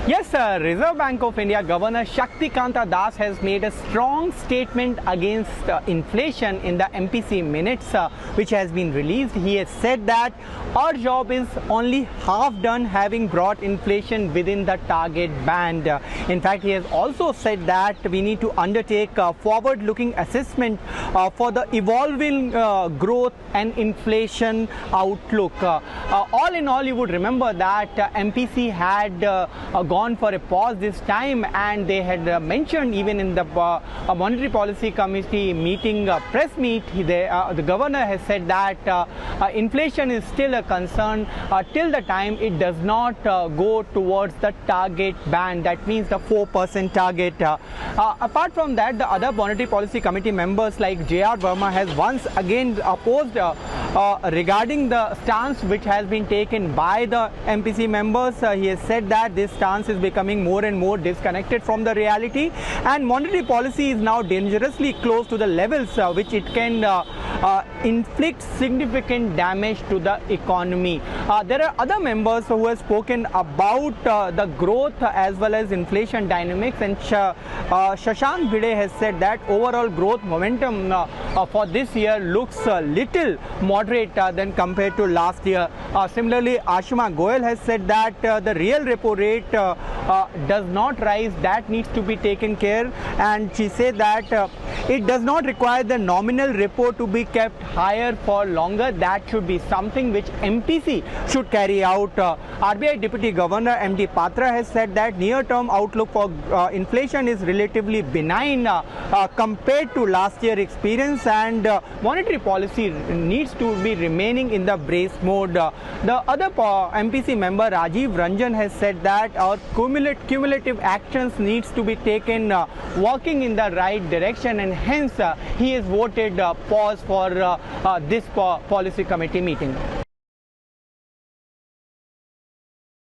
Yes, sir. Reserve Bank of India Governor Shaktikanta Das has made a strong statement against inflation in the MPC minutes which has been released. He has said that our job is only half done, having brought inflation within the target band. In fact, he has also said that we need to undertake a forward-looking assessment for the evolving growth and inflation outlook. All in all, you would remember that MPC had gone for a pause this time, and they had mentioned even in the Monetary Policy Committee meeting press meet, the governor has said that inflation is still a concern till the time it does not go towards the target band, that means the 4% target. Apart from that, the other Monetary Policy Committee members like J.R. Verma has once again opposed regarding the stance which has been taken by the MPC members. He has said that this stance is becoming more and more disconnected from the reality, and monetary policy is now dangerously close to the levels which it can inflict significant damage to the economy. There are other members who have spoken about the growth as well as inflation dynamics, and Shashank Bhide has said that overall growth momentum for this year looks a little moderate than compared to last year. Similarly, Ashima Goyal has said that the real repo rate does not rise, that needs to be taken care, and she said that it does not require the nominal repo to be kept higher for longer. That should be something which MPC should carry out. RBI Deputy Governor MD Patra has said that near-term outlook for inflation is relatively benign compared to last year's experience, and monetary policy needs to be remaining in the brace mode. The other MPC member Rajiv Ranjan has said that our cumulative actions needs to be taken working in the right direction, and hence he has voted pause for this policy committee meeting.